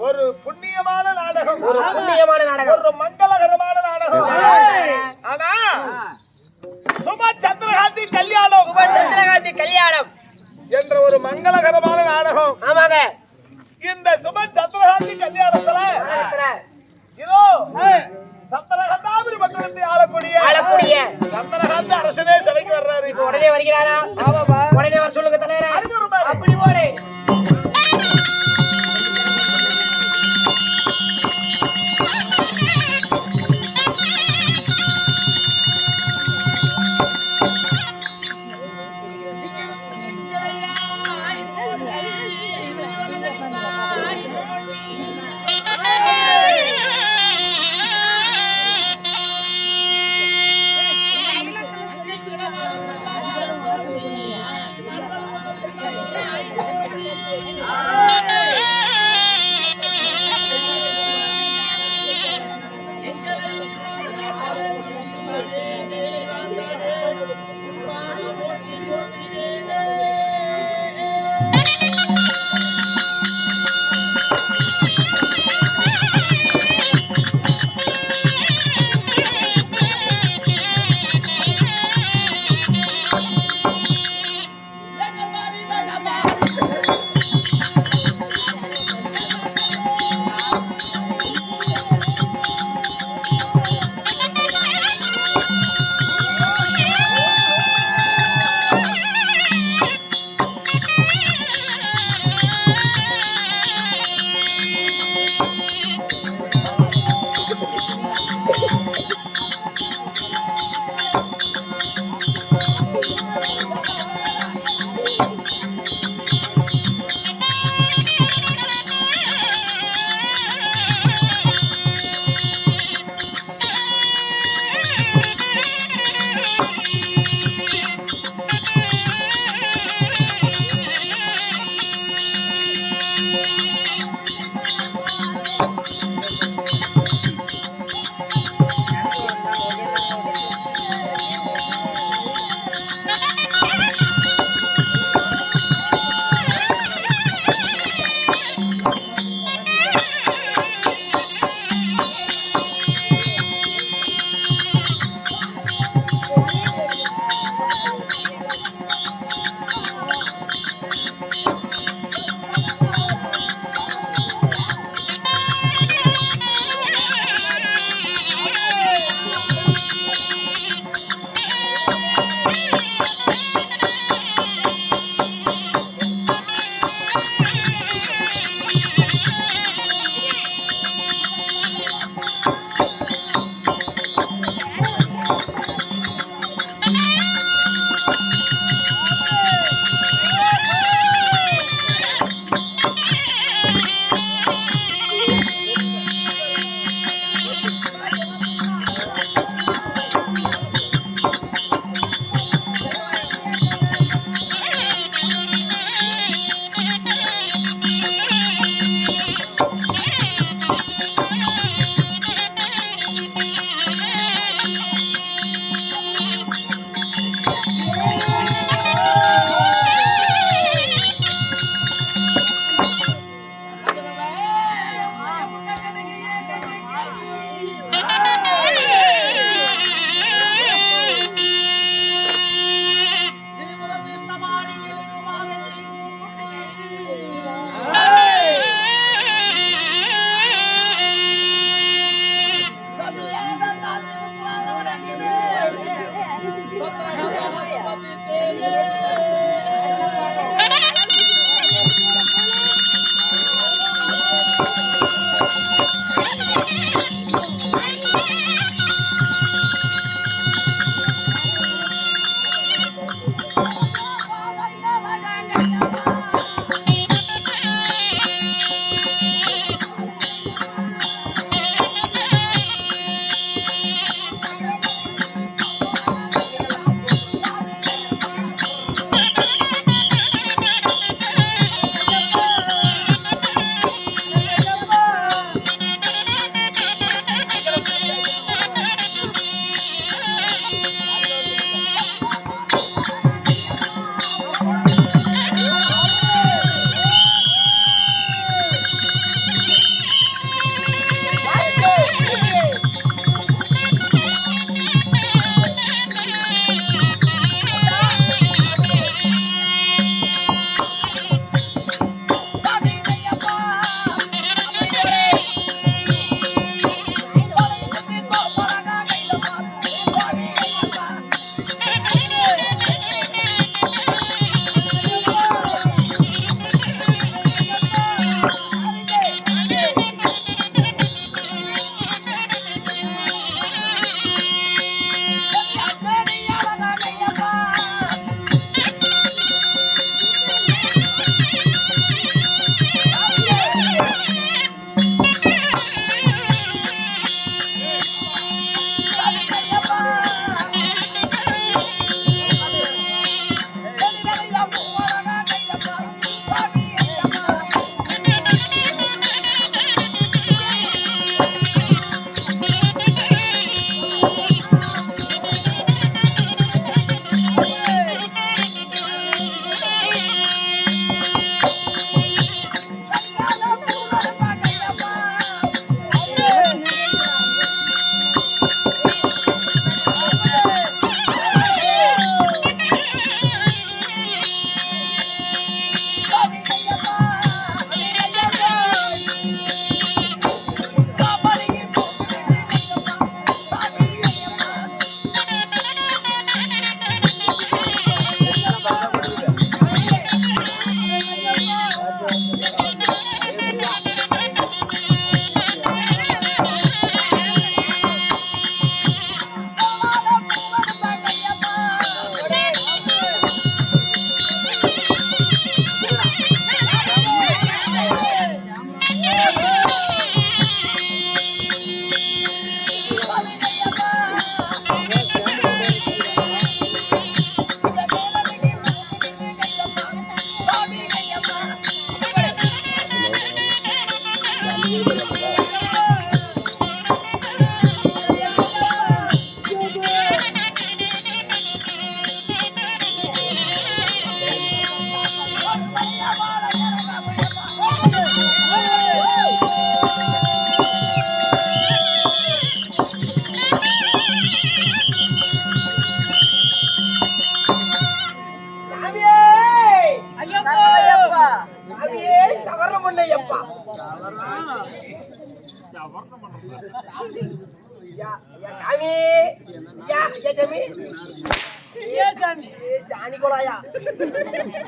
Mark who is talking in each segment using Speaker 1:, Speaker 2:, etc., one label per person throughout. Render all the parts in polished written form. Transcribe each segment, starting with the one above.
Speaker 1: ஒரு புண்ணியமான நாடகம்,
Speaker 2: ஒரு
Speaker 1: மங்களகரமான நாடகம். ஆனா சுப சந்திரகாந்தி கல்யாணம் என்ற ஒரு மங்களகரமான நாடகம்.
Speaker 2: ஆமாங்க.
Speaker 1: இந்த சுப சந்திரகாந்தி கல்யாணத்துல இதோ சந்திரகாந்தாபுரி பட்டணத்தை ஆளக்கூடிய சந்திரகாந்த அரசனே சபைக்கு வர்றாரு.
Speaker 2: இப்ப உடனே வருகிறாரா?
Speaker 1: ஆமாப்பா,
Speaker 2: உடனே வர சொல்லுங்க தலைவரே.
Speaker 1: அப்படி ஓடு.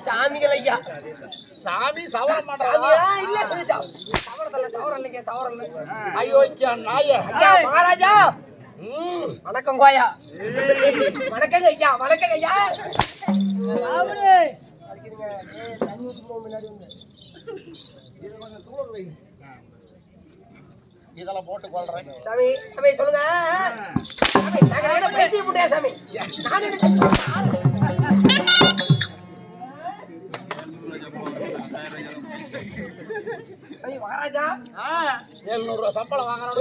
Speaker 2: சாமிகள் ஐயா
Speaker 1: சாமி சவரம் பண்றாங்க
Speaker 2: இல்ல சவரத்துல சவரம் இல்லைங்க சவரம்
Speaker 1: அயோக்கியா நாய
Speaker 2: ஐயா மகாராஜா வணக்கம் கோயா வணக்கங்க ஐயா வணக்கங்க ஐயா
Speaker 1: இதெல்லாம் போட்டு கொள்றேன்
Speaker 2: சாமி சாமி சொல்லுங்க சாமி நாங்க என்ன பேசி போட்டே சாமி ஐயா மகாராஜா
Speaker 1: 700 சம்பளம் வாங்குறோம்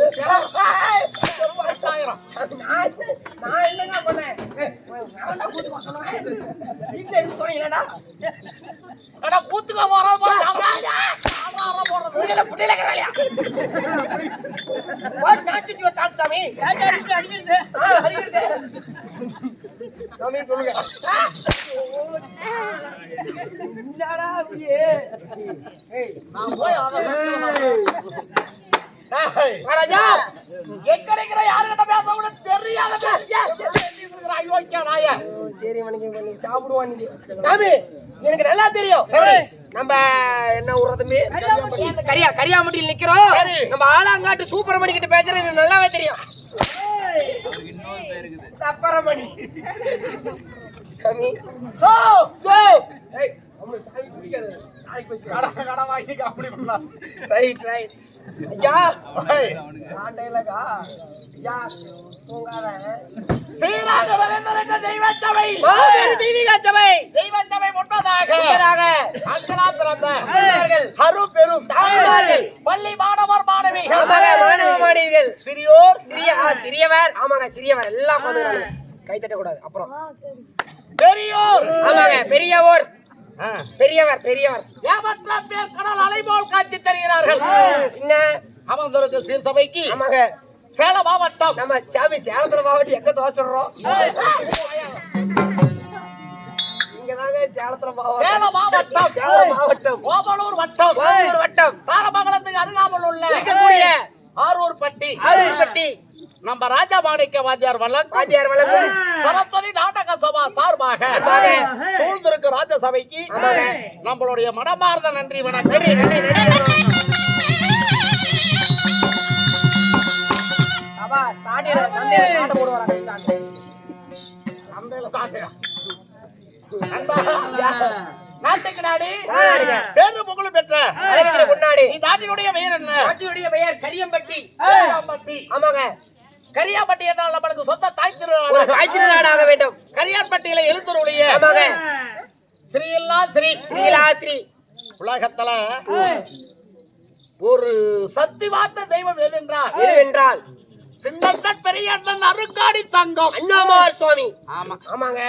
Speaker 2: நான் என்னங்க பண்ணேன் வீட்டுல இருந்து சொன்னீங்களா
Speaker 1: பூத்துக்க போறோம்
Speaker 2: சாமி சொல்லுங்க என்னடா அப்படியே
Speaker 1: மகாராஜா எக்கடைக்கிற யாருக்கிட்ட பேச கூட தெரியாத அயோக்கியா நாய
Speaker 2: சரி மணிக்கு சாப்பிடுவான் சாமி எனக்கு நல்லா தெரியும் நம்ம என்ன ஊர் தம்பி கரியாமட்டியில் நிக்கிறோம் நம்ம ஆலாங்காட்டு சூப்பரமணி கிட்ட பேசுறது எனக்கு நல்லாவே தெரியும் சப்பரமணி சாமி சோ சோ ஏய் நம்ம சாமி பிடிக்காது நாளைக்கு போய்
Speaker 1: கட வாங்கி அப்படி பண்ணலாம்
Speaker 2: ரைட் ரைட் ஐயா நான் டைலாகா ஐயா போகாத
Speaker 1: சீராக வளர்ந்த தெய்வச்சபை
Speaker 2: தெய்வச்சபை
Speaker 1: முன்பதாக அங்கலா பிறந்த
Speaker 2: அரு பெரும் தாய்மார்கள்
Speaker 1: பள்ளி மாணவர் மாணவிகள்
Speaker 2: மாணவ மாணவிகள்
Speaker 1: சிறியோர்
Speaker 2: சிறியவர் ஆமாங்க சிறியவர் எல்லாம் பாத்துக்கிறாங்க கை தட்ட கூடாது அப்புறம்
Speaker 1: பெரியோர்
Speaker 2: ஆமாங்க பெரியவர் பெரியவர்
Speaker 1: ஏமற்ற பேர் கடல் அலை போல் காட்சி தருகிறார்கள்
Speaker 2: என்ன
Speaker 1: அமர்ந்திருக்க சீர் சபைக்கு
Speaker 2: ஆமாங்க
Speaker 1: சேலம் மாவட்டம்
Speaker 2: நம்ம சாமி சேலத்துல மாவட்டம் எங்க தோசை சொல்றோம் இங்கதாங்க சேலத்துல
Speaker 1: சேலம் மாவட்டம்
Speaker 2: மாவட்டம்
Speaker 1: ஓமலூர் வட்டம் தாரமங்கலத்துக்கு அருகாமல் உள்ள
Speaker 2: இருக்கக்கூடிய
Speaker 1: ஆரூர் பட்டி நம்ம ராஜா மாணிக்க வாத்தியார் வழங்கும் சரஸ்வதி நாடக சபா சார்பாக சூழ்ந்திருக்கு ராஜசபைக்கு நம்மளுடைய மனமார்ந்த நன்றி வணக்கம். நாட்டுக்கு நாடு பேரு புகழும் பெற்ற
Speaker 2: முன்னாடி
Speaker 1: நாட்டினுடைய பெயர் என்ன?
Speaker 2: நாட்டினுடைய பெயர் கரியம்பட்டி.
Speaker 1: ஆமாங்க, கரியாம்பட்டி என்றால் நம்மளுக்கு சொந்த தாய்
Speaker 2: திருநாடாக வேண்டும்.
Speaker 1: கரியாம்பட்டியில எழுத்துருடைய ஸ்ரீ உலகத்துல ஒரு சக்தி வார்த்த தெய்வம் எதுவென்றால் சின்னக்கட் பெரிய அண்ணன் அருக்காடி தங்கம்
Speaker 2: அண்ணாமார் சுவாமி.
Speaker 1: ஆமாங்க,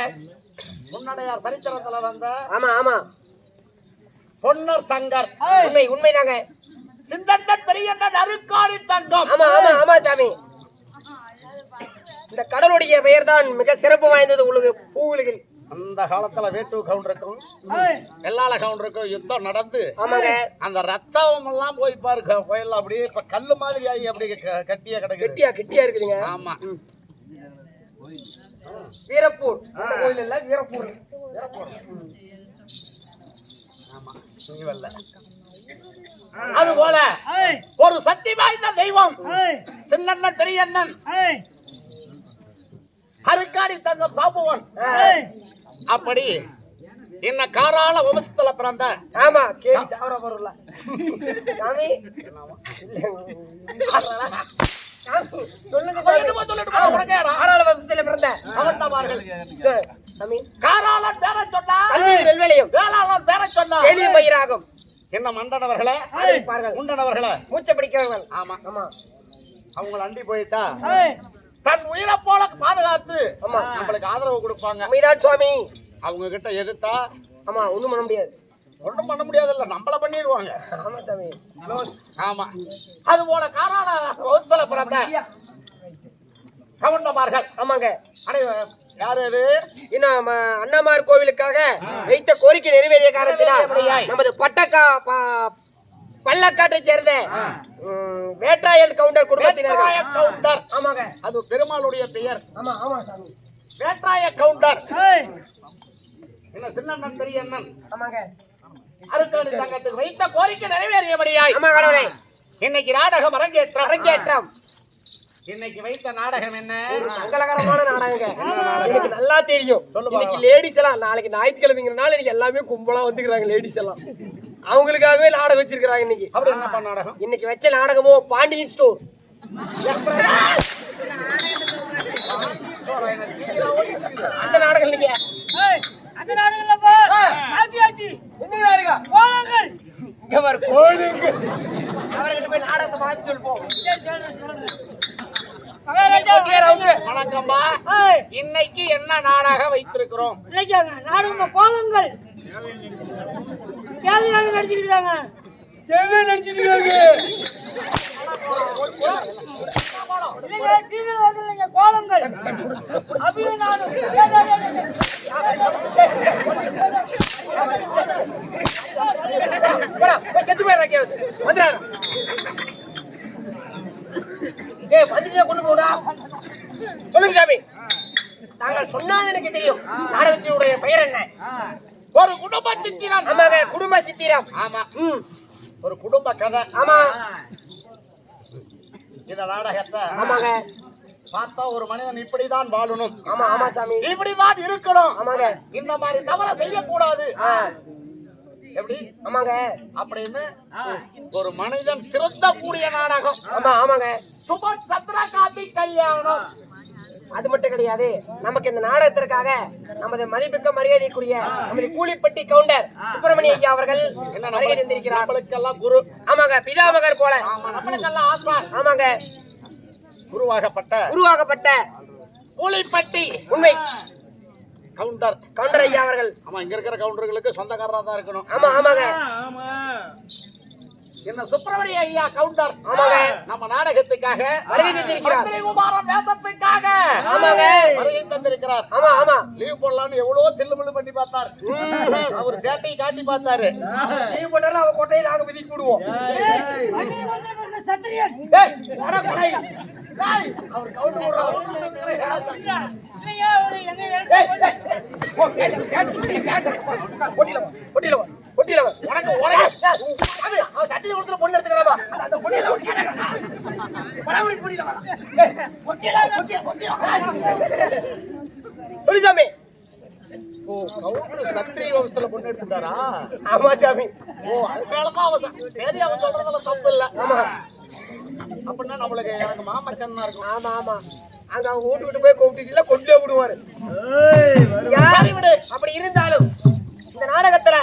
Speaker 1: முன்னடையார் சரித்திரத்துல வந்த பொன்னர் சங்கர்
Speaker 2: உண்மைதாங்க.
Speaker 1: சின்னக்கட் பெரிய அண்ணன் அருக்காடி தங்கம்.
Speaker 2: ஆமா சாமி. இந்த கடலுடைய பெயர் தான் மிக சிறப்பு வாய்ந்தது. பூவுலகில்
Speaker 1: அந்த காலத்துல வேட்டு கவுண்டருக்கும் வெள்ளாள கவுண்டருக்கும் யுத்தம் நடந்து அந்த ரத்தம் எல்லாம் போய் பாரு கோயில்ல அப்படியே இப்ப கல்லு மாதிரி ஆகி அப்படி கட்டியா
Speaker 2: கட்டியா இருக்குதுங்க.
Speaker 1: ஆமா,
Speaker 2: வீரப்பூர் கோயில் இல்ல, வீரப்பூர்.
Speaker 1: அது போல ஒரு சக்தி வாய்ந்த தெய்வம் சின்னண்ணன் பெரியண்ணன் அருக்காடி தங்கம் சாம்புவன். அப்படி என்ன காரால வம்சத்துல பிறந்த என்ன மண்டனவர்களே உண்டனவர்களே
Speaker 2: மூச்சை பிடிக்கிறவர்கள்.
Speaker 1: ஆமா, அவங்க அண்டி போயிட்டா தன் உயிரை போல பாதுகாத்து நம்மளுக்கு ஆதரவு கொடுப்பாங்க.
Speaker 2: சுவாமி
Speaker 1: அவங்க கிட்ட எதிர்த்தா
Speaker 2: ஒண்ணும் பண்ண முடியாது.
Speaker 1: ஒன்றும் பண்ண முடியாதுல்ல, நம்மள பண்ணிடுவாங்க. ஆமா, அது போல காரால வகுத்துல பிறந்த கவுண்டமார்கள்.
Speaker 2: ஆமாங்க,
Speaker 1: யாரு அது?
Speaker 2: இன்னும் அண்ணாமார் கோவிலுக்காக வைத்த கோரிக்கை நிறைவேறிய காரணத்தினால் நமது பள்ளக்காட்டை சேர்ந்த வேட்ராயல் கவுண்டர் குடும்பத்தினர்.
Speaker 1: கவுண்டர்,
Speaker 2: ஆமாங்க.
Speaker 1: அது பெருமாளுடைய பெயர்.
Speaker 2: ஆமா ஆமா சாமி.
Speaker 1: வேட்ராய கவுண்டர் என்ன சின்னண்ணன் பெரியண்ணன்.
Speaker 2: ஆமாங்க.
Speaker 1: அருக்காணி சங்கத்துக்கு வைத்த கோரிக்கை நிறைவேறியபடியாய்
Speaker 2: ஆமா கடவுளே.
Speaker 1: இன்னைக்கு நாடகம் அரங்கேற்றம். இன்னைக்கு வைத்த நாடகம் என்ன?
Speaker 2: ஒரு மங்களகரமான நாடகங்க. எனக்கு நல்லா தெரியும். இன்னைக்கு லேடிஸ் எல்லாம், நாளைக்கு ஞாயிற்றுக்கிழமைங்கிறனால இன்னைக்கு எல்லாமே கும்பலா வந்துக்கிறாங்க. லேடிஸ் எல்லாம் அவங்களுக்காகவே நாடகம் வச்சிருக்காங்க இன்னைக்கு.
Speaker 1: அப்படி என்னப்பா நாடகம்?
Speaker 2: இன்னைக்கு வச்ச நாடகமோ பாண்டியன் ஸ்டோர். அந்த நாடகம் இல்லைங்க.
Speaker 3: அந்த நாடுகள்லப்பா ஆச்சி
Speaker 2: என்ன நாடகம்?
Speaker 3: கோலங்கள்
Speaker 2: இங்க வர கோலுங்க. அவர்கிட்ட போய் நாடகத்தை மாத்தி சொல்லுவோம்.
Speaker 3: மகாராஜா
Speaker 1: வணக்கம்பா. இன்னைக்கு என்ன நாடகம் வைத்திருக்கிறோம்?
Speaker 3: நினைக்காங்க நாடகம் கோலங்கள் கேள்வி நடிச்சிருக்காங்க. கோலங்கள் அப்படியே நானும்
Speaker 2: செத்து போயிடறாங்க. வந்துடுறாங்க. ஏய் வந்துட்டே கொண்டு போடா. சொல்லுங்க சாமி. தாங்கள் சொன்னால் எனக்கு தெரியும். நாடகத்தினுடைய பெயர் என்ன?
Speaker 1: ஒரு குடும்ப சித்திரம்.
Speaker 2: ஆமாங்க, குடும்ப சித்திரம்.
Speaker 1: ஆமா, ஒரு குடும்ப கதை.
Speaker 2: ஆமா.
Speaker 1: இந்த நாடகத்தை
Speaker 2: ஆமாங்க
Speaker 1: பார்த்தா ஒரு மனிதன் இப்படிதான் வாழணும்.
Speaker 2: ஆமா ஆமா சாமி.
Speaker 1: இப்படிதான் இருக்கணும்.
Speaker 2: ஆமாங்க.
Speaker 1: இந்த மாதிரி தவற செய்யக்கூடாது. எப்படி?
Speaker 2: ஆமாங்க.
Speaker 1: அப்படின்னு ஒரு மனிதன் திருத்தக்கூடிய நாடகம்.
Speaker 2: ஆமா ஆமாங்க.
Speaker 1: சுபத் சத்ரகாதி கல்யாணம்.
Speaker 2: அது மட்டும் கிடையாது. நமக்கு இந்த நாடகத்திற்காக நமது மதிப்புக்க மரியாதைக்குரிய நமது கூலிப்பட்டி கவுண்டர் சுப்பிரமணிய ஐயா அவர்கள்
Speaker 1: என்ன
Speaker 2: வருகை தந்திருக்கிறார்.
Speaker 1: நம்மளுக்கெல்லாம் குரு.
Speaker 2: ஆமாங்க, பிதாமகர் போல.
Speaker 1: நம்மளுக்கெல்லாம் ஆசான்.
Speaker 2: ஆமாங்க, உருவாக்கப்பட்ட
Speaker 1: கூலிப்பட்டி
Speaker 2: உண்மை
Speaker 1: கவுண்டர்
Speaker 2: ஐயா அவர்கள்.
Speaker 1: ஆமா, இங்க இருக்கிற கவுண்டர்களுக்கு சொந்தக்காரரா தான் இருக்கணும்.
Speaker 2: ஆமா ஆமாங்க.
Speaker 1: என்ன சுப்பிரமணிய ஐயா கவுண்டர்.
Speaker 2: ஆமாங்க.
Speaker 1: நம்ம நாடகத்துக்காக
Speaker 2: வருகை தந்திருக்கிறார்.
Speaker 1: குமாரன் வேதத்துக்காக
Speaker 2: ஆமாங்க
Speaker 1: வருகை தந்திருக்கிறார்.
Speaker 2: ஆமா ஆமா.
Speaker 1: லீவ் போடலாம்னு எவ்வளவோ தில்லுமுள்ளு பண்ணி பார்த்தார். அவர் சேட்டையை காட்டி பார்த்தாரு.
Speaker 2: லீவ் போட்டாலும் அவ கொட்டையில நாங்க விதி போடுவோம்.
Speaker 3: சத்திரியன்
Speaker 1: அவர் கவுண்டர்
Speaker 2: சத்திரி கொடுத்து பொண்ணு எடுத்துக்கலாமா? சாமி.
Speaker 1: சத்திரிய வம்சத்துல பொண்ணு எடுத்துட்டாரா?
Speaker 2: ஆமா சாமி.
Speaker 1: அதனாலதான் அவன் சரி, அவன் சொல்றதுல தப்பு இல்ல. அப்படின்னா நம்மளுக்கு எனக்கு மாமச்சன் தான் இருக்கும்.
Speaker 2: ஆமா ஆமா. அங்க அவங்க வீட்டு விட்டு போய் கூப்பிட்டு கொண்டே விடுவாரு. அப்படி இருந்தாலும் இந்த நாடகத்துல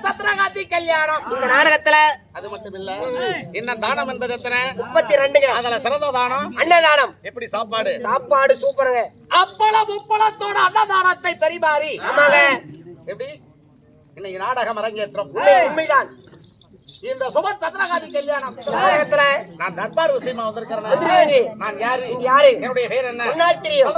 Speaker 1: சத்ரகாதி கல்யாணம்.
Speaker 2: இந்த நாடகத்துல
Speaker 1: அது மட்டும் இல்ல, என்ன தானம் என்பது எத்தனை?
Speaker 2: 32ங்க.
Speaker 1: அதுல சிறந்த தானம்
Speaker 2: அன்னதானம்.
Speaker 1: எப்படி? சாப்பாடு
Speaker 2: சூப்பருங்க.
Speaker 1: அப்பளம் முப்பளத்தோட அன்னதானத்தை பரிமாறி.
Speaker 2: ஆமாங்க.
Speaker 1: எப்படி? இன்னைக்கு நாடகம் அரங்கேற்றம்.
Speaker 2: உண்மைதான்.
Speaker 1: இந்த சுபத் சத்ரகாதி கல்யாணம்
Speaker 2: நாடகத்துல
Speaker 1: நான் தர்பார் விஷயமா வந்திருக்கிறேன். நான் யாரு? என்னுடைய பேர் என்ன
Speaker 2: தெரியும்?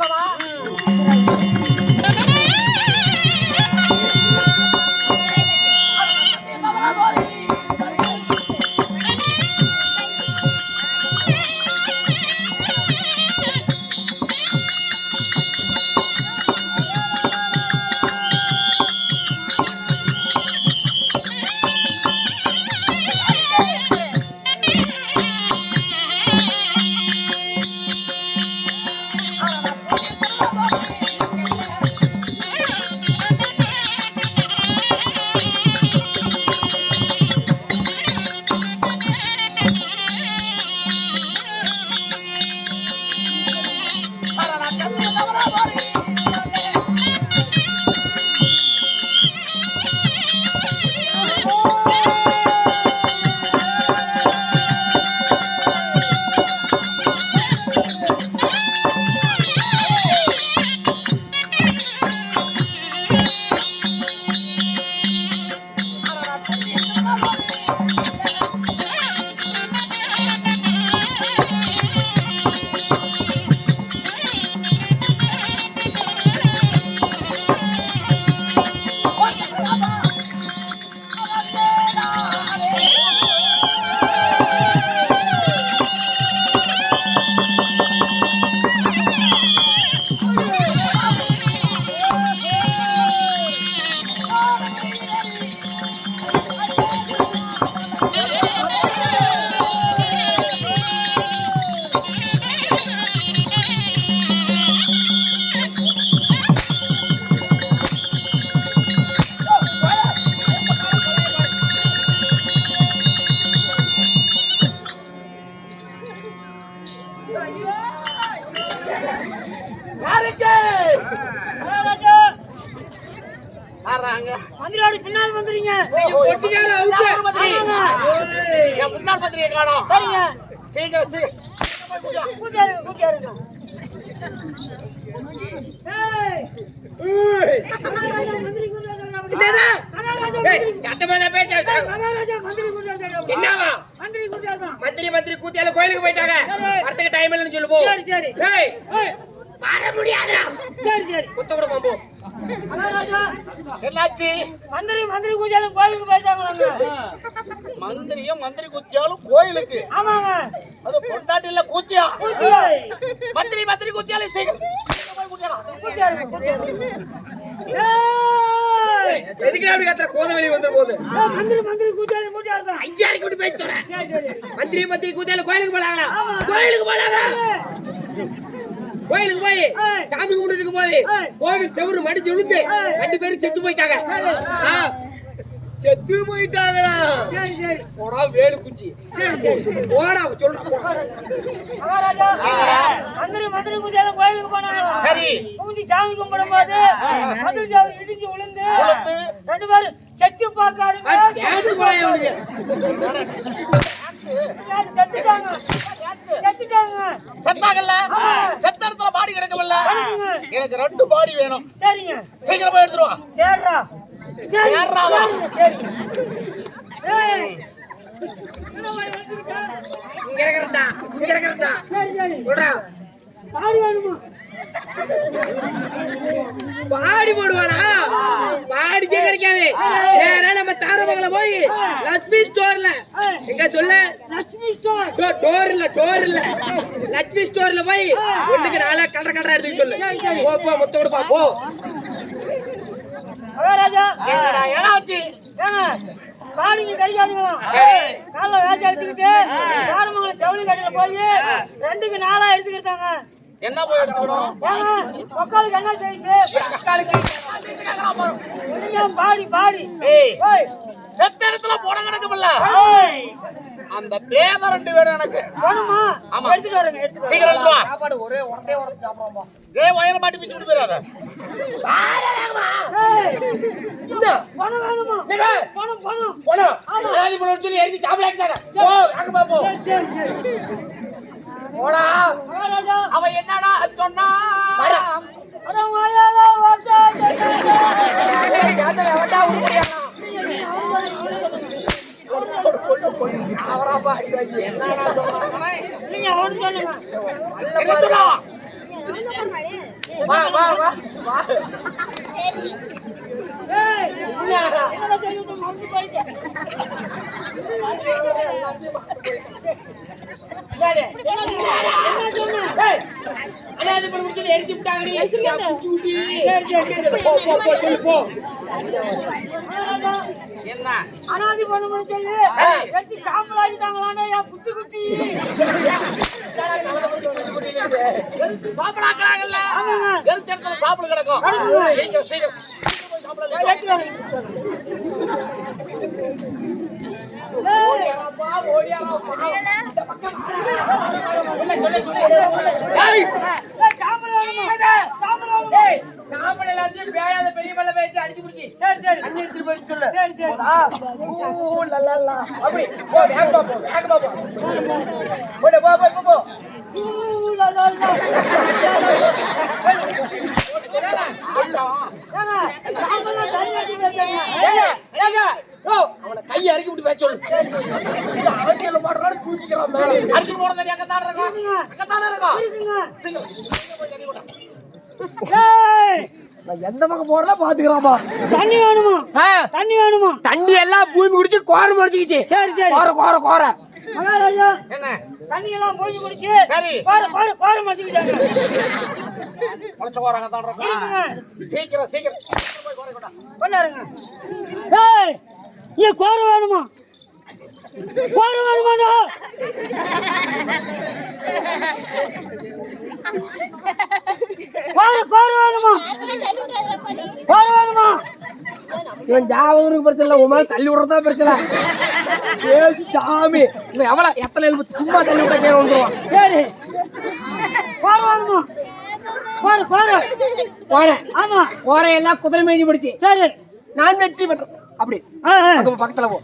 Speaker 2: ஒட்டிக்கார அவுட்.
Speaker 1: என் முன்னாள் மந்திரியை காணோம்.
Speaker 3: சரிங்க.
Speaker 1: சீக்கிரம்
Speaker 3: கூட்டியாருங்க. ஏய். மந்திரி கூட்டியாருங்க.
Speaker 2: என்னடா?
Speaker 3: மகாராஜா
Speaker 2: ஏய், சத்தமா பேசாத.
Speaker 3: மகாராஜா மந்திரி கூட்டியாருங்க.
Speaker 2: என்னவா?
Speaker 3: மந்திரி கூட்டியாருங்க.
Speaker 2: மந்திரி கூட்டியால கோயிலுக்கு போயிட்டாங்க. வரதுக்கு டைம் இல்லன்னு சொல்லு போ.
Speaker 3: சரி.
Speaker 2: ஏய், வர முடியாதுடா.
Speaker 3: சரி.
Speaker 2: குத்த கூட போ.
Speaker 3: மகாராஜா
Speaker 1: என்னாச்சு?
Speaker 3: மந்திரி கூட்டியாலும் கோயிலுக்கு போயிட்டாங்களாங்க.
Speaker 1: மந்திரி குத்தியாலும் கோயிலுக்கு.
Speaker 3: ஆமாங்க.
Speaker 1: அது பொண்டாட்டி இல்ல கூத்தியா?
Speaker 3: ஏய்.
Speaker 1: மந்திரி குத்தியாலும் சீக்கிரம்
Speaker 3: கூட்டியாருங்க.
Speaker 2: எதுக்கு அப்படி கத்துற? கோதவெளி வந்துற போது.
Speaker 3: மந்திரி கூட்டியாருங்க.
Speaker 2: அஞ்சாரிக்கு விட்டு பேசி தரேன்.
Speaker 3: சரி.
Speaker 2: மந்திரி கூட்டியால கோயிலுக்கு போறாங்களா? கோயிலுக்கு போறாங்க. கோயிலுக்கு போய் சாமி கும்பிட்டு போது கோவில் செவுரு மடிச்சு விழுந்து 2 பேரும் செத்து போயிட்டாங்க. செத்து போயிட்டாங்களா?
Speaker 3: சரி.
Speaker 2: போடா வேலு குச்சி. போடா சொல்றேன்.
Speaker 3: மகாராஜா மந்திரி கூட்டியாலும் கோயிலுக்கு போனாங்க.
Speaker 1: சரி.
Speaker 3: பூஜை சாமி கும்பிடும்போது மதுரை சாமி இடிஞ்சு விழுந்து 2 பேரும் செத்து பார்க்காருங்க. செத்துட்டாங்க.
Speaker 1: செத்தாங்கல்ல? செத்த இடத்துல பாடி கிடக்கவில்ல? எனக்கு 2 பாடி வேணும்.
Speaker 3: சரிங்க.
Speaker 1: சீக்கிரம் போய் எடுத்துருவா.
Speaker 3: சேர்றா.
Speaker 1: சேர்றாவா?
Speaker 3: சரி. ஏய்.
Speaker 2: இங்க இருக்கறடா.
Speaker 3: சரி.
Speaker 2: சொல்றா.
Speaker 3: பாடி வேணுமா?
Speaker 2: பாடி போடுவானா? பாடி கிடைக்காது. நேரா நம்ம தாரமங்கல போய் லட்சுமி ஸ்டோர்ல எங்க சொல்ல
Speaker 3: லட்சுமி ஸ்டோர்.
Speaker 2: டோர் இல்ல லட்சுமி ஸ்டோர்ல போய் ஒண்ணுக்கு 4 கலர் எடுத்து சொல்லு. போ மொத்த கூட போ.
Speaker 3: மகாராஜா
Speaker 1: ஏனாச்சு?
Speaker 3: பாடிங்க கிடைக்காதுங்களா? காலைல வேலை அடிச்சுக்கிட்டு சாரமங்கலம் ஜவுளி கடையில போய் 2க்கு 4 எடுத்துக்கிட்டாங்க.
Speaker 1: என்ன போய் எடுத்துக்கணும்?
Speaker 3: மக்காளுக்கு என்ன சைஸ்? பாடி.
Speaker 1: ஏய்,
Speaker 3: ஏய்.
Speaker 1: செத்த இடத்துல போன கிடக்குமில்ல?
Speaker 3: ஏய்.
Speaker 1: அந்த பேத 2 வேணும் எனக்கு.
Speaker 3: வேணுமா?
Speaker 1: ஆமா.
Speaker 3: எடுத்துட்டு வரேங்க.
Speaker 1: சீக்கிரம் எடுத்து வா.
Speaker 2: சாப்பாடு ஒரே உடனே சாப்பிடுறோம்.
Speaker 1: வயிறு மாட்டி பிச்சு விட்டு போயிடாத.
Speaker 3: ஏய். இந்த பணம் வேணுமா? பணம்.
Speaker 2: அனாதி பணம் சொல்லி எரிஞ்சு சாப்பிடாட்டாங்க. போ அங்க போ.
Speaker 3: சரி.
Speaker 2: போடா.
Speaker 3: மகாராஜா
Speaker 1: அவ என்னடா சொன்னா?
Speaker 3: அட மாயால வார்த்தை
Speaker 2: சாதனை வட்டா உருப்படியா. அவரா பா
Speaker 1: என்னடா சொல்றானே?
Speaker 3: நீங்க அவன் சொல்லுங்க.
Speaker 1: என்னடா?
Speaker 2: வா.
Speaker 3: ஏய். என்னடா செய்யுது? மறந்து போயிட்டேன். என்ன சொன்ன?
Speaker 2: ஏய் அனாதி பணம் சொல்லி எரிஞ்சு விட்டாங்க. நீ புடிச்சு
Speaker 3: சரி.
Speaker 2: போ சொல்லு போ.
Speaker 3: மகாராஜா
Speaker 1: என்ன?
Speaker 3: அனாதி பண்ணுன்னு சொல்லி வச்சு சாம்பலாக்கிட்டாங்களானே என் குட்டி.
Speaker 1: சாப்பிடாங்கல்ல?
Speaker 3: ஆமாங்க.
Speaker 1: எரிச்ச இடத்துல சாப்பிடு கிடக்கும். சீக்கிரம் போய் சாப்பிடலாம்.
Speaker 2: ஏய்
Speaker 3: சாம்பல்
Speaker 2: எல்லாத்தையும் பேயாத பெரிய மல்ல பேசி அடிச்சு புடிச்சி.
Speaker 3: சரி.
Speaker 2: அண்ணி எடுத்து போய் சொல்லு.
Speaker 3: சரி.
Speaker 2: ஓ லல்லா. அப்படி போ வேகமா போ. போ. அவனை கையை அறுக்கி விட்டு பேச சொல்லு. ஆங்கில மாடுறாரு தூக்கிக்கிறான் மேல.
Speaker 1: அரிசி போட தெரியும். அங்கத்தானே இருக்கும்.
Speaker 2: நான் எந்த பக்கம் போறேன்னா பாத்துக்கிறாமா.
Speaker 3: தண்ணி வேணுமா?
Speaker 2: தண்ணி எல்லாம் பூமி குடிச்சு கோர முடிச்சுக்கிச்சு.
Speaker 3: சரி.
Speaker 2: கோர
Speaker 3: மகாராஜா
Speaker 1: என்ன?
Speaker 3: தண்ணி எல்லாம் போய் முடிச்சு
Speaker 1: சரி.
Speaker 3: கோர மச்சிக்கிட்டாங்க.
Speaker 1: பொளச்ச கோர அங்கத்தானே இருக்கும். சீக்கிரம் போய் கோர கொண்டா.
Speaker 3: கொண்டாருங்க. ஏய், ஏன் கோர வேணுமா? வேணுமாடா? வேணுமா?
Speaker 2: இவன் ஜாவதற்கு பிரச்சனை இல்லை. உன் மேல தள்ளி விடுறதா பிரச்சனை. சாமி இவன் எவ்வளவு எத்தனை எழுபத்து சும்மா தள்ளி விட்டா கேட்க வந்துருவான்.
Speaker 3: சரி, வேணுமா?
Speaker 2: போறேன். ஆமா போறேன். எல்லாம் குதிரை மேய்ச்சி பிடிச்சி.
Speaker 3: சரி,
Speaker 2: நான் வெற்றி பெற்றேன். அப்படி
Speaker 3: ஆ, ஆ.
Speaker 2: அங்க பக்கத்துல போ.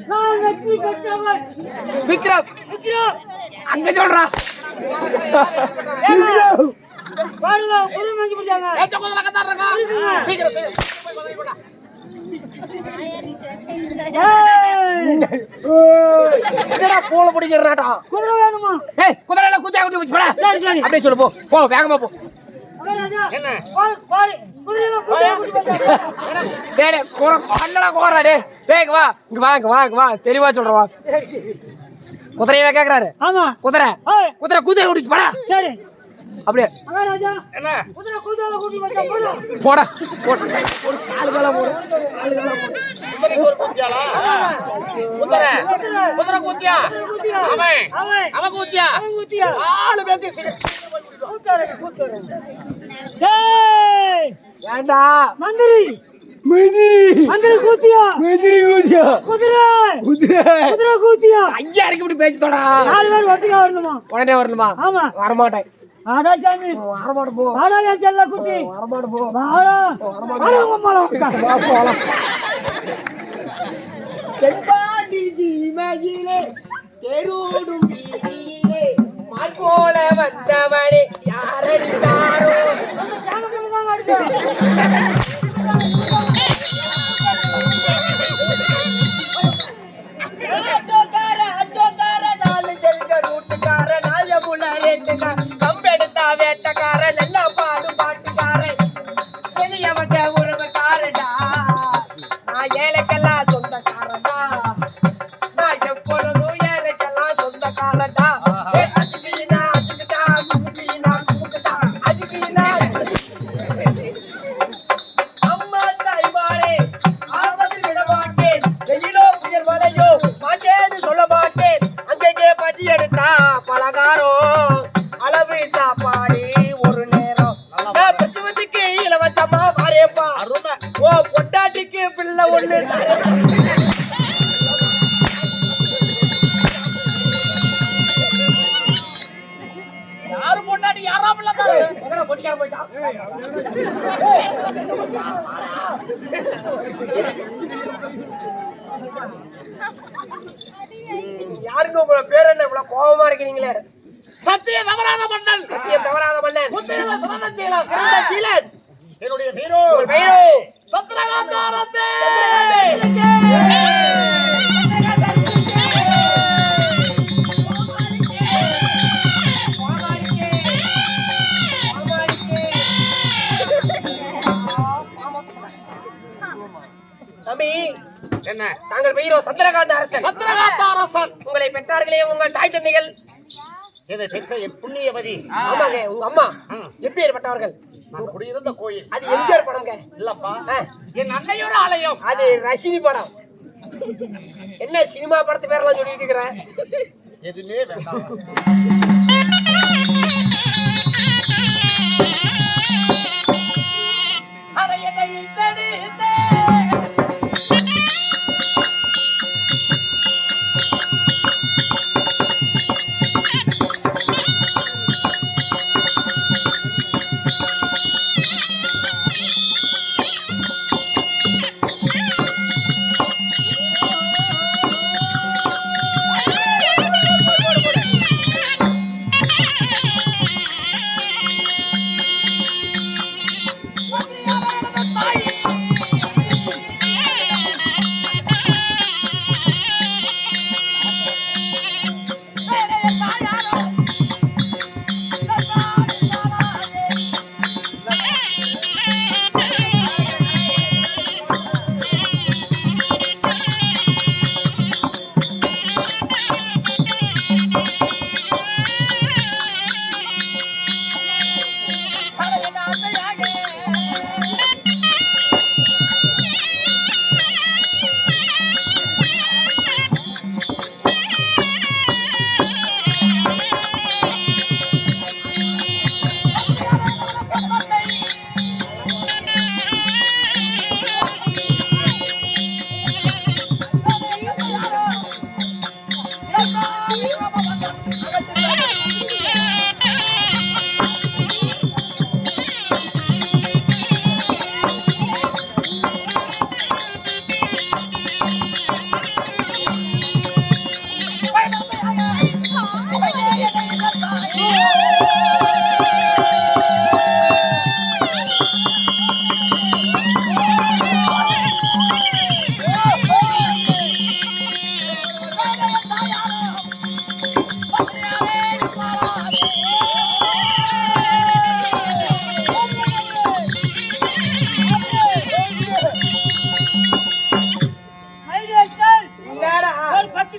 Speaker 3: நான் வெற்றி பெற்றவன்.
Speaker 2: விக்ரம்
Speaker 3: விக்ரம்.
Speaker 2: அங்க சொல்றா.
Speaker 3: ஏங்க, பாருங்க, குதிரை மேய்ச்சி பிடிச்சாங்க.
Speaker 1: ஏச்ச குதிரை கத்தாரு இருக்கா? சீக்கிரம் சீக்கிரம் போய் குதிரை கொண்டா.
Speaker 2: என்னடா போல பிடிக்கிறாடா?
Speaker 3: குதிரை வேணுமா?
Speaker 2: ஏய் குதிரைல குதிரை விட்டு வச்சு போடா.
Speaker 3: சரி சரி.
Speaker 2: அப்படியே சொல்லு போ. போ வேகமா போ.
Speaker 3: ராஜா,
Speaker 1: என்ன?
Speaker 3: பாரு பாரு, குதிரையில குதிரை கூட்டி வந்தாங்க.
Speaker 2: டேய் கோர அண்ணடா கோரா டேய். டேய் இங்க வா. இங்க வா. தெளிவா சொல்றவா.
Speaker 3: சரி சரி.
Speaker 2: குதிரையவே கேக்குறாரு.
Speaker 3: ஆமா.
Speaker 2: குதிரை
Speaker 3: ஏய்,
Speaker 2: குதிரை விட்டு போடா.
Speaker 3: சரி.
Speaker 2: அப்படியே
Speaker 3: ராஜா,
Speaker 1: என்ன?
Speaker 3: குதிரை குதிரையில கூட்டி வந்தா போடா.
Speaker 2: போடா. ஒரு கால் மேல போடு.
Speaker 1: குதிரைக்கு ஒரு குத்தியாளா? குதிரை குதிரை குத்தியா?
Speaker 3: குதிரை.
Speaker 1: அவன் அவன் குத்தியா?
Speaker 3: குதிரை.
Speaker 1: ஆளு பேசி சீக்கிரம்
Speaker 3: கூட்டாரு, கூட்டாரு. டேய்,
Speaker 2: ஏண்டா
Speaker 3: மந்திரி மந்திரி கூத்தியா? குதிரை குதிரை கூத்தியா?
Speaker 2: ஐயா இறக்கி விட்டு பேசிட்டோடா.
Speaker 3: 4 பேர் ஒட்டுக்கா வரணுமா?
Speaker 2: உடனே வரணுமா?
Speaker 3: ஆமா.
Speaker 2: வரமாட்டேன்.
Speaker 3: ஆடா சாமி,
Speaker 2: வரமாட்டேன் போ.
Speaker 3: ஆடா என் செல்ல குட்டி.
Speaker 2: வரமாட்டேன் போ.
Speaker 3: ஆடா ஆடா உங்க அம்மால உட்கார்.
Speaker 2: வா போலாம்.
Speaker 3: தென்பாண்டி தீமையிலே
Speaker 2: தெருடும் வீதியிலே மான் போல வந்தவனே யாரடித்தாரோ.
Speaker 3: அந்த ஜானபுரம் தான் அடிச்சா.
Speaker 2: அட்டோக்கார நாலு ஜெயிச்ச ரூட்டுக்கார நாயமுல ரேட்டுக்கார கம்பெடுத்தா வேட்டக்கார நல்ல பாட்டுக்கார பெரியவங்க உறவுக்காரடா. நான் ஏழைக்கெல்லாம் சொந்தக்காரடா. நான் எப்பொழுதும் ஏழைக்கெல்லாம் சொந்தக்காரடா. அஜுக்கீனா அஜுக்கிட்டா குமுக்கீனா குமுக்கிட்டா அஜுக்கீனா. அம்மா தாய்மாரே ஆபத்தில் விட மாட்டேன். வெயிலோ புயல் மழையோ மாட்டேன்னு சொல்ல மாட்டேன். அங்கங்கே பசி எடுத்தா பலகாரம் அளவு சாப்பாடு ஒரு நேரம். நான் பிரசவத்துக்கு இலவசமா வாரேப்பா.
Speaker 1: அருமை.
Speaker 2: ஓ பொட்டாட்டிக்கு பிள்ளை ஒண்ணு தரேன்.
Speaker 1: யாரு பொண்டாட்டி யாரா பிள்ளை தாரு?
Speaker 2: எங்கடா பொட்டிக்கார போயிட்டான்? யாருங்க உங்களோட பேர் என்ன இவ்வளவு கோபமா இருக்கிறீங்களே?
Speaker 1: சத்திய தவறாத மன்னன்.
Speaker 2: சத்தியம் தவறாத மன்னன்.
Speaker 1: முத்தியில சிறந்த சீலன்.
Speaker 2: சிறந்த சீலன்.
Speaker 1: என்னுடைய ஹீரோ
Speaker 2: உங்கள் பெயரோ?
Speaker 1: சத்ரகாந்தாரத்தே.
Speaker 2: தம்பி
Speaker 1: என்ன?
Speaker 2: தாங்கள் பெயரோ சந்திரகாந்த அரசன்.
Speaker 1: சத்ரகாந்த அரசன்.
Speaker 2: உங்களை பெற்றார்களே உங்கள் தாய் தந்தைகள்.
Speaker 1: இதை பெற்ற என் புண்ணியவதி.
Speaker 2: ஆமாங்க உங்க அம்மா
Speaker 1: ம்.
Speaker 2: எப்பேற்பட்டவர்கள்?
Speaker 1: நான் குடியிருந்த கோயில்.
Speaker 2: அது எம்ஜிஆர் படம்ங்க.
Speaker 1: இல்லப்பா,
Speaker 2: ஆ,
Speaker 1: என் அன்னையோட ஆலயம்.
Speaker 2: அது ரஜினி படம். என்ன சினிமா படத்து பேரெல்லாம் சொல்லிட்டு இருக்கிறேன்?
Speaker 1: எதுவுமே வேண்டாம்.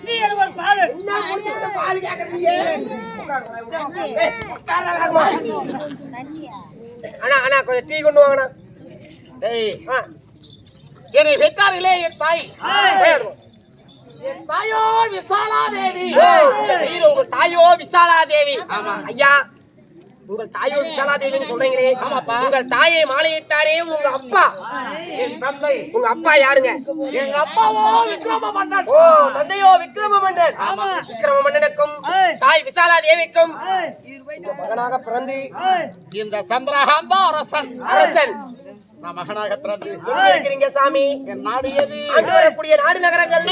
Speaker 3: டீ எனக்கு ஒரு பால்.
Speaker 2: என்ன குடிச்சிட்டு பால் கேக்குறீங்க? அண்ணா கொஞ்சம் டீ கொண்டு வாங்கண்ணா.
Speaker 1: டேய் என்னை பெற்றார்களே என் தாய். என் தாயோ விசாலா தேவி.
Speaker 2: உங்கள் தாயோ விசாலா தேவி. ஆமா ஐயா, உங்கள் தாயோ விசாலா தேவின்னு சொல்றீங்களே.
Speaker 1: ஆமாப்பா.
Speaker 2: உங்கள் தாயை மாலையிட்டாரே உங்க அப்பா.
Speaker 1: என் தந்தை.
Speaker 2: உங்க அப்பா யாருங்க?
Speaker 1: எங்க அப்பாவோ விக்ரம மன்னன்.
Speaker 2: ஓ, தந்தையோ விக்ரம மன்னன்.
Speaker 3: ஆமா.
Speaker 2: விக்ரம மன்னனுக்கும் தாய் விசாலா தேவிக்கும் மகனாக பிறந்து
Speaker 1: இந்த சந்திரகாந்தா அரசன் நான் மகனாக பிறந்து
Speaker 2: எங்க இருக்கிறீங்க சாமி?
Speaker 1: என் நாடு எது?
Speaker 2: அங்கு வரக்கூடிய நாடு நகரங்கள்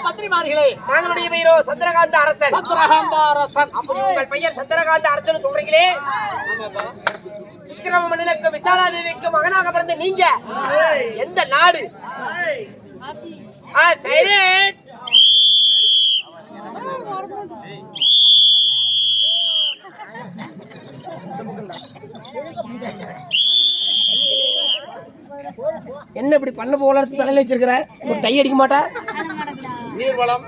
Speaker 1: மந்திரிமார்களே,
Speaker 2: தாங்களுடைய பெயரோ சந்திரகாந்த அரசன்.
Speaker 1: சந்திரகாந்த அரசன்.
Speaker 2: அப்படி உங்கள் பெயர் சந்திரகாந்த அரசன் சொல்றீங்களே, விக்ரம மன்னனுக்கு விசாலா தேவிக்கு மகனாக பிறந்த நீங்க எந்த நாடு? சரி, என்ன இப்படி பண்ண போல தலையில வச்சிருக்கிற? ஒரு டை அடிக்க மாட்டா?
Speaker 1: நீர்வளம்,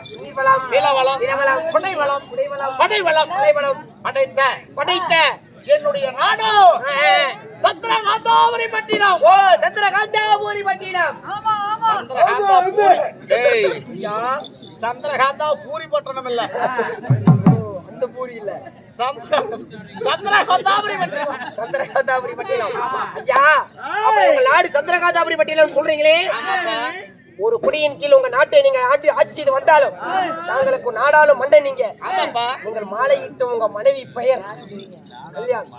Speaker 1: நிலவளம், புனைவளம், படைவளம், படைத்த என்னுடைய நாடு சந்திரகாந்தாபுரி பட்டினம்.
Speaker 2: ஓ, சந்திரகாந்தாபுரி பட்டினம்.
Speaker 1: சந்திரகாந்தா பூரி பட்டணம் இல்ல,
Speaker 2: அந்த பூரி இல்ல,
Speaker 1: சந்திரகாந்தாபுரி பட்டினம்.
Speaker 2: சந்திரகாந்தாபுரி பட்டினம். ஐயா, அப்ப உங்க நாடு சந்திரகாந்தாபுரி பட்டினம் சொல்றீங்களே, ஒரு குடியின் கீழ் உங்க நாட்டை நீங்க ஆட்சி செய்து வந்தாலும் தாங்களுக்கு நாடாளும் மண்டை நீங்க. நீங்கள் மாலையிட்டு உங்க மனைவி பெயர் கல்யாணம்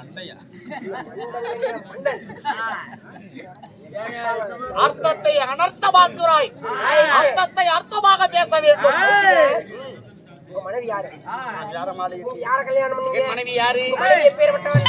Speaker 1: அர்த்தத்தை அனர்த்தமாக்குறாய். அர்த்தத்தை அர்த்தமாக பேச வேண்டும்.
Speaker 2: உங்க மனைவி யாரு?
Speaker 1: யார
Speaker 2: கல்யாணம் பண்ணீங்க?
Speaker 1: மனைவி யாரு?
Speaker 2: பேர் விட்டவன்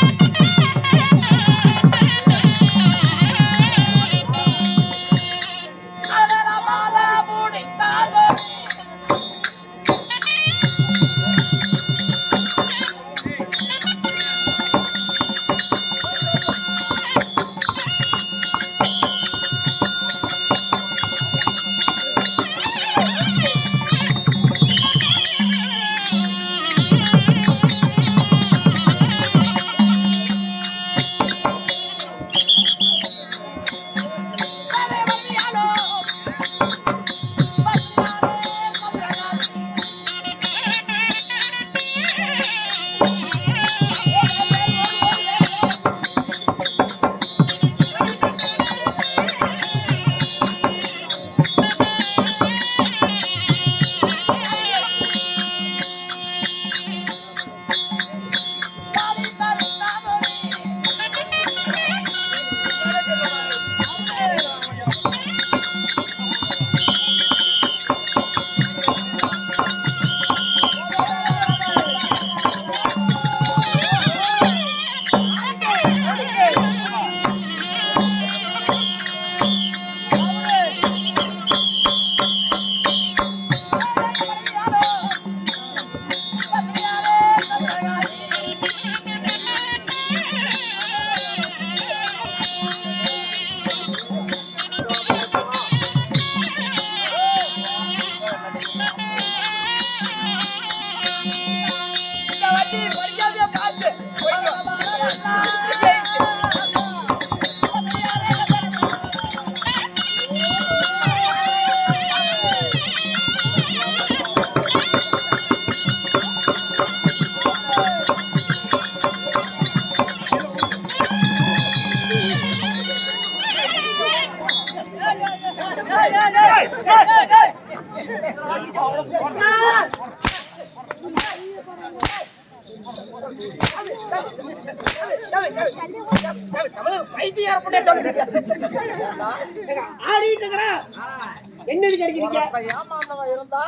Speaker 2: என்னது கிடைக்கிறீங்க?
Speaker 1: ஏமாந்தவன் இருந்தா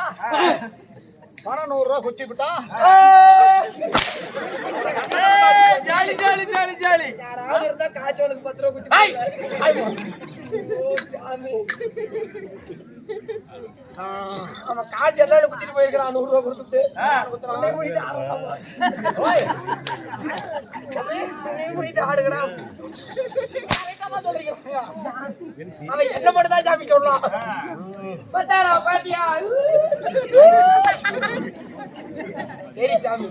Speaker 1: பணம் 100 ரூபா குச்சி விட்டா
Speaker 2: ஜாலி ஜாலி ஜாலி ஜாலி. யாராவது இருந்தா காய்ச்சலுக்கு 10 ரூபா குச்சி. அவன் காய்ச்சல் எல்லாம் குத்திட்டு போயிருக்கான் 100 ரூபா கொடுத்துட்டு. ஆடுகடா அவன் என்ன மட்டும்தான் சாமி சொல்லலாம். பார்த்தாடா பாத்தியா? சரி சாமி.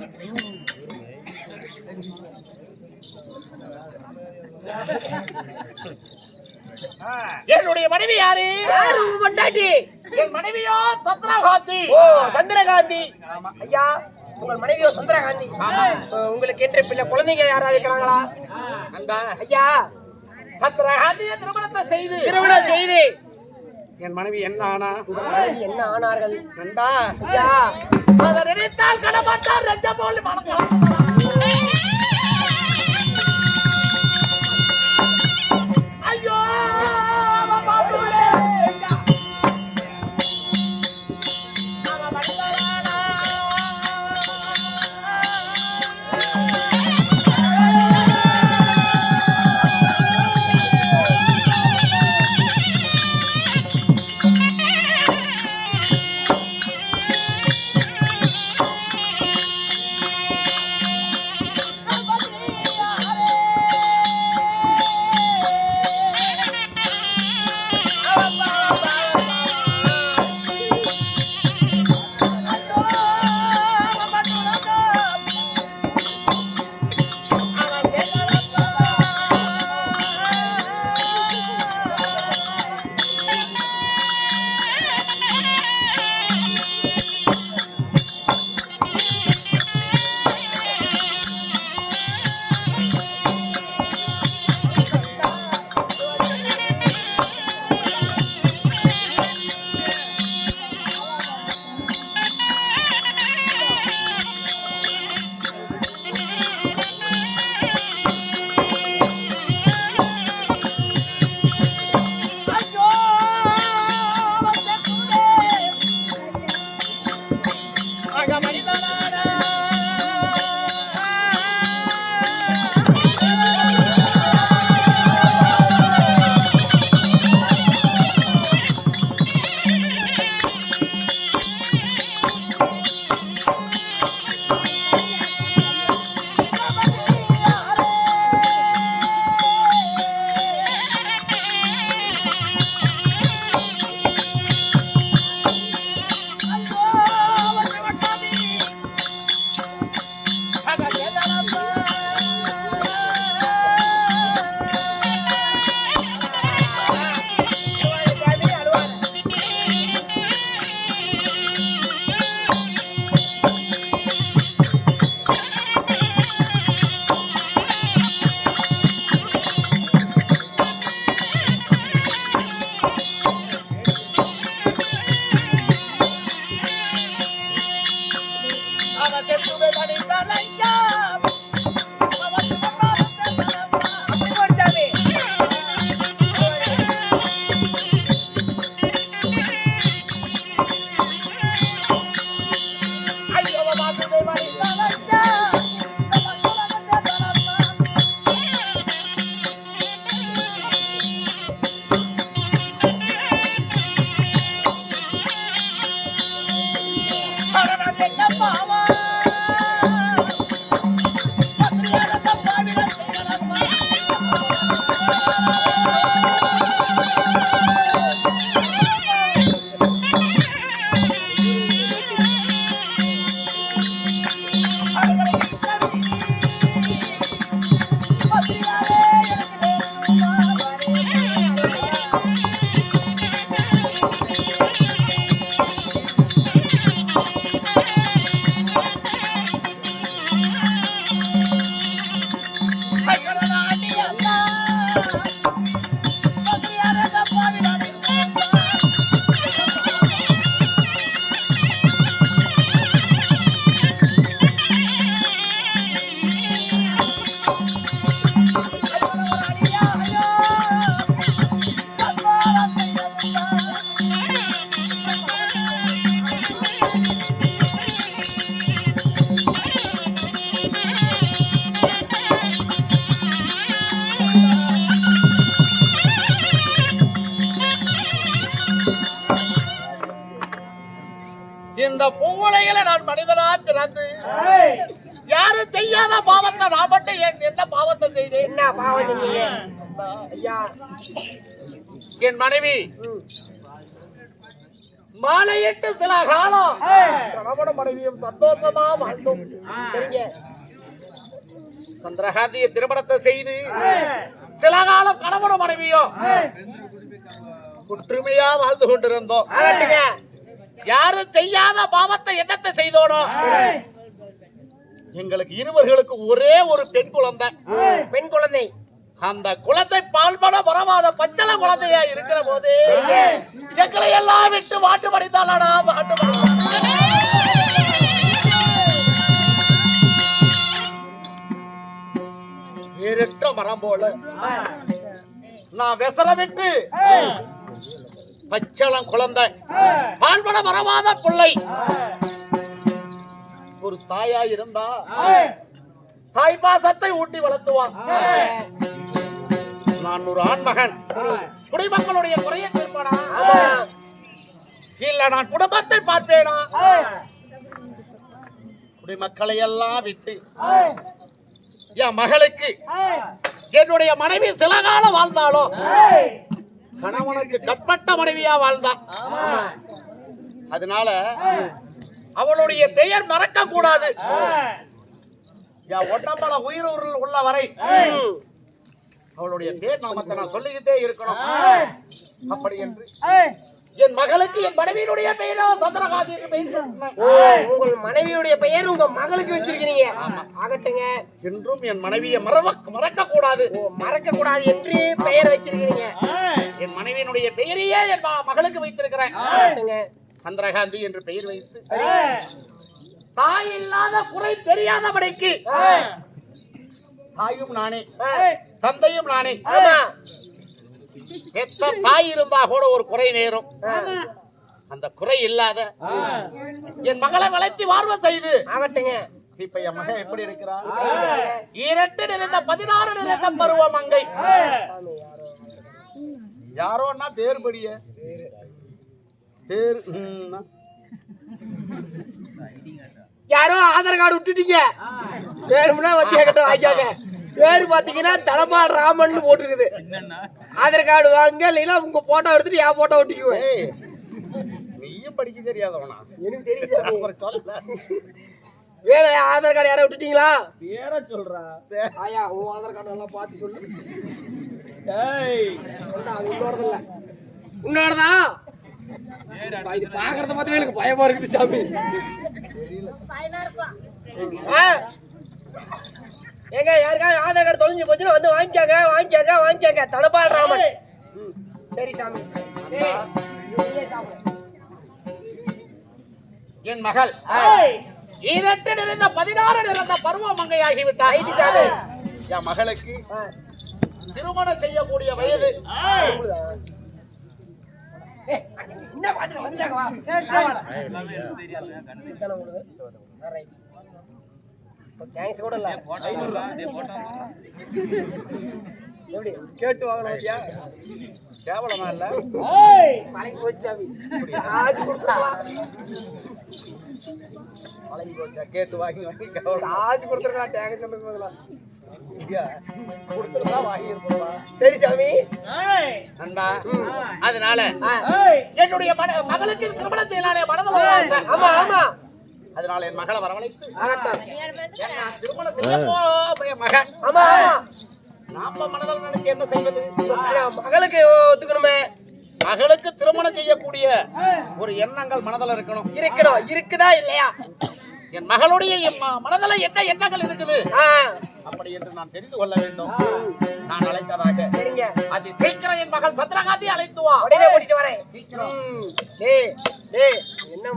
Speaker 1: என்னுடைய மனைவி யாரு?
Speaker 2: யாரு உங்க பொண்டாட்டி?
Speaker 1: என் மனைவியோ சந்திரகாந்தி.
Speaker 2: ஓ சந்திரகாந்தி. ஐயா உங்கள் மனைவியோ சந்திரகாந்தி. உங்களுக்கு என்று பிள்ளை குழந்தைங்க யாராவது இருக்கிறாங்களா?
Speaker 1: அந்த
Speaker 2: ஐயா
Speaker 1: சந்திரகாந்தியை திருமணம் செய்து என் மனைவி என்ன ஆனா?
Speaker 2: மனைவி என்ன ஆனார்கள்?
Speaker 1: ரெண்டா
Speaker 2: ஐயா
Speaker 1: அதை நினைத்தால் கடமாட்டார் ரஞ்ச போல் மணக்கலாம். ஐயோ ஐயோ மாட்டுதே மரித்தாலையா இந்த பூவுலையில நான் மனிதனா பிறந்து யாரும் செய்யாத பாவத்தை நான் மட்டும் என்ன பாவத்தை செய்தேன்?
Speaker 2: என்ன பாவம் செஞ்சீங்க ஐயா?
Speaker 1: என் மனைவி மாலையிட்டு சில காலம் கணவன மனைவியும் சந்தோஷமா வாழ்ந்தோம்.
Speaker 2: சரிங்க.
Speaker 1: சந்திரகாந்திய திருமணத்தை செய்து சில காலம் கணவன மனைவியும் ஒற்றுமையா வாழ்ந்து கொண்டிருந்தோம். யாரும் செய்யாத பாவத்தை என்னத்தை செய்தோனோ எங்களுக்கு இருவர்களுக்கு ஒரே ஒரு பெண் குழந்தை.
Speaker 2: பெண் குழந்தை.
Speaker 1: அந்த குழந்தை பால்பட வரவாத பச்சள குழந்தையா இருக்கிற போது எங்களை எல்லாம் விட்டு மாட்டு படித்தாளா மாட்டு வேறற்ற மரம் போல நான் விசர விட்டு பச்சளம் குழந்தை பால்பட வரவாத பிள்ளை ஒரு தாயா இருந்தா தாய் பாசத்தை ஊட்டி வளர்த்துவான். நான் ஒரு ஆண்மகன், குடிமக்களுடைய குறையை தீர்ப்பானா இல்ல நான் குடும்பத்தை பார்ப்பேனா? குடிமக்களை எல்லாம் விட்டு என் மகளுக்கு என்னுடைய மனைவி சில காலம் வாழ்ந்தாலும் கணவனுக்கு கற்பட்ட மனைவியா வாழ்ந்தான். அதனால அவளுடைய பெயர் மறக்க கூடாது. என் ஒட்டம்பல உயிர் உள்ள வரை அவளுடைய பேர் நாமத்தை நான் சொல்லிக்கிட்டே இருக்கணும். அப்படி என்று என் மகளுக்கு என் மனைவியினுடைய பெயரோ சந்திரகாந்தி என்று பெயர் சொன்னேன்.
Speaker 2: உங்கள் மனைவியுடைய பெயர் உங்க மகளுக்கு வச்சிருக்கீங்க. ஆகட்டுங்க.
Speaker 1: என்றும் என் மனைவியை மறக்க கூடாது.
Speaker 2: மறக்க கூடாது என்று பெயர் வச்சிருக்கீங்க.
Speaker 1: என் மனைவியினுடைய பெயரையே என் மகளுக்கு வைத்திருக்கிறேன்.
Speaker 2: ஆகட்டுங்க.
Speaker 1: சந்திரகாந்தி என்று பெயர் வைத்து தாய் இல்லாத குறை தெரியாதபடிக்கு தாயும் நானே தந்தையும் நானே. எத்தனை தாய் இருந்தா கூட ஒரு குறை நேரும். அந்த குறை இல்லாத என் மகளை வளர்ச்சி வாழ்வ செய்து
Speaker 2: ஆகட்டுங்க.
Speaker 1: இப்ப என் மகன் எப்படி இருக்கிறார்? 2 நிறைந்த 16 நிறைந்த பருவம் மங்கை. யாரோன்னா பேர்படிய பேர்
Speaker 2: யாரோ ஆதார் கார்டு விட்டுட்டீங்க. பேருனா வட்டியா கட்ட வாங்கிக்காங்க. பேரு பாத்தீங்கன்னா தடபால் ராமன் போட்டுருக்குது. ஆதார் கார்டு வாங்க இல்லைன்னா உங்க போட்டோ எடுத்துட்டு என் போட்டோ ஒட்டிக்குவேன்.
Speaker 1: நீயும் படிக்க தெரியாதவனா?
Speaker 2: எனக்கு தெரியும்.
Speaker 1: சொல்ல
Speaker 2: வேற ஆதார் கார்டு யாரை விட்டுட்டீங்களா?
Speaker 3: பேர சொல்றா.
Speaker 2: ஆயா உன் ஆதார் கார்டு நல்லா பார்த்து சொல்லு. உன்னோடதான். இது பாக்குறத பார்த்து எனக்கு பயமா இருக்குது சாமி. ஏங்க யாருக்கா ஆதார் கார்டு தொலைஞ்சு போச்சுன்னா வந்து வாங்கிக்காங்க. தடபால் ராமன். சரி சாமி.
Speaker 1: என் மகள் 2 நிறைந்த 16 நிறைந்த பருவ மங்கையாகிவிட்டார். என் மகளுக்கு திருமணம் செய்யக்கூடிய வயது.
Speaker 2: என்ன பாத்துட்டு வந்துட்டாங்க வா
Speaker 3: சரி சரி
Speaker 2: இதானே உங்களுக்கு ரைட் தேங்க்ஸ் கூட இல்ல 500 எப்படி
Speaker 1: கேட்டு வாங்கணும் ஐயா கேவலமா இல்ல
Speaker 3: ஏய்
Speaker 2: மலைக்கு போச்சு சாமி காசு கொடுத்துருவா
Speaker 1: மலைக்கு போச்சா கேட்டு வாங்கி வாங்கி கேவலம்
Speaker 2: காசு கொடுத்துருக்கா தேங்க்ஸ் சொல்லுங்க போதெல்லாம்
Speaker 1: ஐயா கொடுத்துருந்தா வாங்கி இருப்பா
Speaker 2: சரி சாமி
Speaker 3: ஏய்
Speaker 1: நண்பா அதனால
Speaker 3: ஏய்
Speaker 1: என்னுடைய மகளுக்கு திருமணம் செய்யலானே மனதில் ஆசை.
Speaker 2: ஆமா ஆமா
Speaker 1: அதனால என் மகளை வரவழைத்து
Speaker 2: ஆகட்டும்
Speaker 1: ஏன்னா திருமணம் செய்ய போற மகன்
Speaker 2: ஆமா ஆமா
Speaker 1: நாம மனதில் நினைச்சு என்ன செய்வது
Speaker 2: ஆனா, மகளுக்கு ஒத்துக்கணுமே
Speaker 1: மகளுக்கு திருமணம் செய்யக்கூடிய ஒரு எண்ணங்கள் மனதில் இருக்கணும்
Speaker 2: இருக்கணும் இருக்குதா இல்லையா
Speaker 1: என் மகளுடைய மனதில் என்ன எண்ணங்கள் இருக்குது
Speaker 2: ஆ,
Speaker 1: அப்படி என்று நான் தெரிந்து கொள்ள வேண்டும் நான் அழைத்ததாக
Speaker 2: சரிங்க
Speaker 1: அது சீக்கிரம் என் மகள் பத்ரகாந்தி அழைத்து வா
Speaker 2: உடனே கூட்டிட்டு வரேன்
Speaker 1: சீக்கிரம்
Speaker 2: டேய் டேய் என்ன